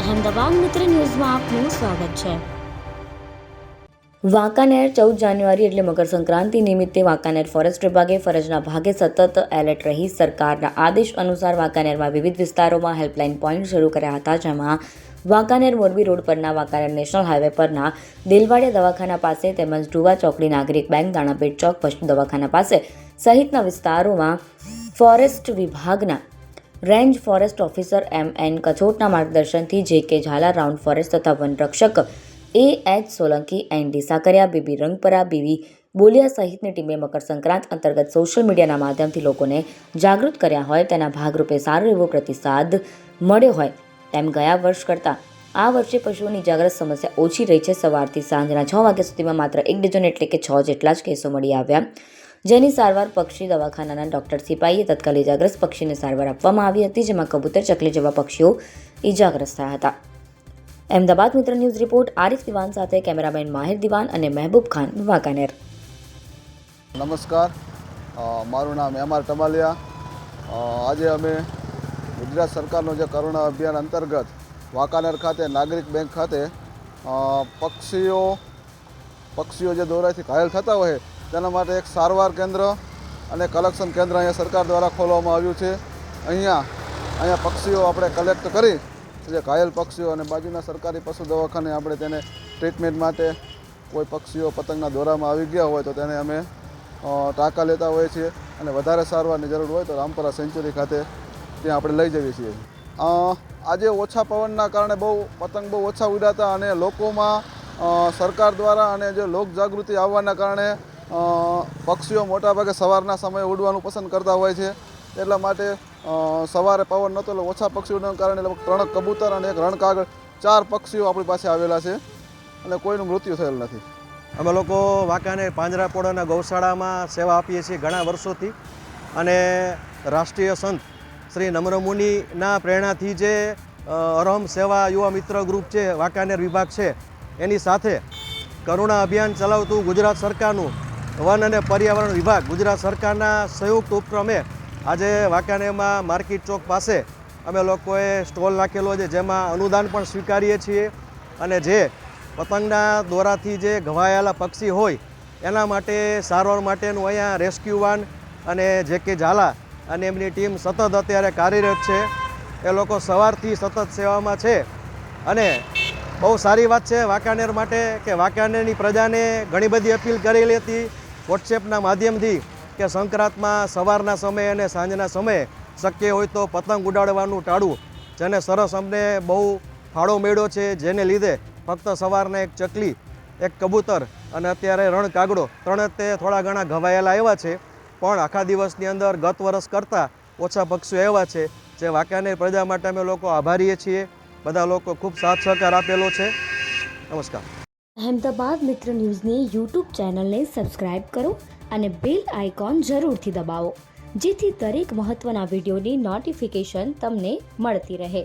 અહેમદાબાદ મિત્ર ન્યૂઝમાં આપનું સ્વાગત છે। વાંકાનેર 14 જાન્યુઆરી એટલે મકર સંક્રાંતિ નિમિત્તે વાંકાનેર ફોરેસ્ટ વિભાગે ફરજના ભાગે સતત એલર્ટ રહી સરકારના આદેશ અનુસાર વાંકાનેરમાં વિવિધ વિસ્તારોમાં હેલ્પલાઇન પોઈન્ટ શરૂ કર્યા હતા, જેમાં વાંકાનેર મોરબી રોડ પરના વાંકાનેર નેશનલ હાઈવે પરના દેલવાડિયા દવાખાના પાસે તેમજ ધ્રુવા ચોકડી, નાગરિક બેંક, દાણાપેટ ચોક, પશુ દવાખાના પાસે સહિતના વિસ્તારોમાં ફોરેસ્ટ વિભાગના રેન્જ ફોરેસ્ટ ઓફિસર એમ.એન. કછોટના માર્ગદર્શનથી જે.કે. ઝાલા, રાઉન્ડ ફોરેસ્ટ તથા વનરક્ષક A H. Solanki, N D. Sakariya, B B Rangpara, B B Boliya સહિતની ટીમે મકર સંક્રાંત અંતર્ગત સોશિયલ મીડિયાના માધ્યમથી લોકોને જાગૃત કર્યા હોય તેના ભાગરૂપે સારો એવો પ્રતિસાદ મળ્યો હોય તેમ ગયા વર્ષ કરતાં આ વર્ષે પશુઓની ઇજાગ્રસ્ત સમસ્યા ઓછી રહી છે। સવારથી સાંજના 6 વાગ્યા સુધીમાં માત્ર 1 ડઝન એટલે કે 6 જેટલા જ કેસો મળી આવ્યા, જેની સારવાર પક્ષી દવાખાનાના ડોક્ટર સિપાહીએ તત્કાલ ઇજાગ્રસ્ત પક્ષીને સારવાર આપવામાં આવી હતી, જેમાં કબૂતર, ચકલી જેવા પક્ષીઓ ઇજાગ્રસ્ત થયા હતા। અહેમદાબાદ મિત્ર ન્યૂઝ રિપોર્ટ આરિફ દિવાન સાથે કેમેરામેન માહિર દિવાન અને મહેબૂબ ખાન, વાંકાનેર। નમસ્કાર, મારું નામ એમ.આર. ટમાલિયા। આજે અમે ગુજરાત સરકારનો જે કરુણા અભિયાન અંતર્ગત વાંકાનેર ખાતે નાગરિક બેંક ખાતે પક્ષીઓ જે દોરાથી ઘાયલ થતા હોય તેના માટે એક સારવાર કેન્દ્ર અને કલેક્શન કેન્દ્ર અહીંયા સરકાર દ્વારા ખોલવામાં આવ્યું છે। અહીંયા પક્ષીઓ આપણે કલેક્ટ કરી જે ઘાયલ પક્ષીઓ અને બાજુના સરકારી પશુ દવાખાને આપણે તેને ટ્રીટમેન્ટ માટે કોઈ પક્ષીઓ પતંગના દોરામાં આવી ગયા હોય તો તેને અમે ટાંકા લેતા હોઈએ છીએ અને વધારે સારવારની જરૂર હોય તો રામપરા સેન્ચુરી ખાતે ત્યાં આપણે લઈ જઈએ છીએ। આજે ઓછા પવનના કારણે પતંગ બહુ ઓછા ઉડાતા અને લોકોમાં સરકાર દ્વારા અને જે લોક જાગૃતિ આવવાના કારણે પક્ષીઓ મોટાભાગે સવારના સમયે ઉડવાનું પસંદ કરતા હોય છે, એટલા માટે સવારે પવન નહોતો એટલે ઓછા પક્ષી ઉડવાના કારણે 3 કબૂતર અને 1 રણકાગળ 4 પક્ષીઓ આપણી પાસે આવેલા છે અને કોઈનું મૃત્યુ થયેલ નથી। અમે લોકો વાંકાનેર પાંજરાપોળાના ગૌશાળામાં સેવા આપીએ છીએ ઘણા વર્ષોથી અને રાષ્ટ્રીય સંત શ્રી નમ્ર મુનિના પ્રેરણાથી જે અરહમ સેવા યુવા મિત્ર ગ્રુપ છે વાંકાનેર વિભાગ છે એની સાથે કરુણા અભિયાન ચલાવતું ગુજરાત સરકારનું વન અને પર્યાવરણ વિભાગ ગુજરાત સરકારના સંયુક્ત ઉપક્રમે આજે વાંકાનેરમાં માર્કેટ ચોક પાસે અમે લોકોએ સ્ટોલ નાખેલો છે, જેમાં અનુદાન પણ સ્વીકારીએ છીએ અને જે પતંગના દોરાથી જે ઘવાયેલા પક્ષી હોય એના માટે સારવાર માટેનું અહીંયા રેસ્ક્યુ વાન અને જે.કે. ઝાલા અને એમની ટીમ સતત અત્યારે કાર્યરત છે। એ લોકો સવારથી સતત સેવામાં છે અને બહુ સારી વાત છે વાંકાનેર માટે કે વાંકાનેરની પ્રજાને ઘણી બધી અપીલ કરેલી હતી વોટ્સએપના માધ્યમથી કે સંક્રાંતમાં સવારના સમયે અને સાંજના સમયે શક્ય હોય તો પતંગ ઉડાડવાનું ટાળવું, જેને સરસ અમને બહુ ફાળો મળ્યો છે, જેને લીધે ફક્ત સવારના 1 ચકલી, 1 કબૂતર અને અત્યારે રણકાગડો 3 તે થોડા ઘણા ઘવાયેલા આવ્યા છે, પણ આખા દિવસની અંદર ગત વર્ષ કરતાં ઓછા પક્ષીઓ આવ્યા છે, જે વાંકાનેર પ્રજા માટે અમે લોકો આભારીએ છીએ। બધા લોકો ખૂબ સાથ સહકાર આપેલો છે। નમસ્કાર। અહેમદાબાદ મિત્ર ન્યૂઝની યુટ્યુબ ચેનલને સબસ્ક્રાઇબ કરો અને બેલ આઇકોન જરૂરથી દબાવો, જેથી દરેક મહત્ત્વના વિડીયોની નોટિફિકેશન તમને મળતી રહે।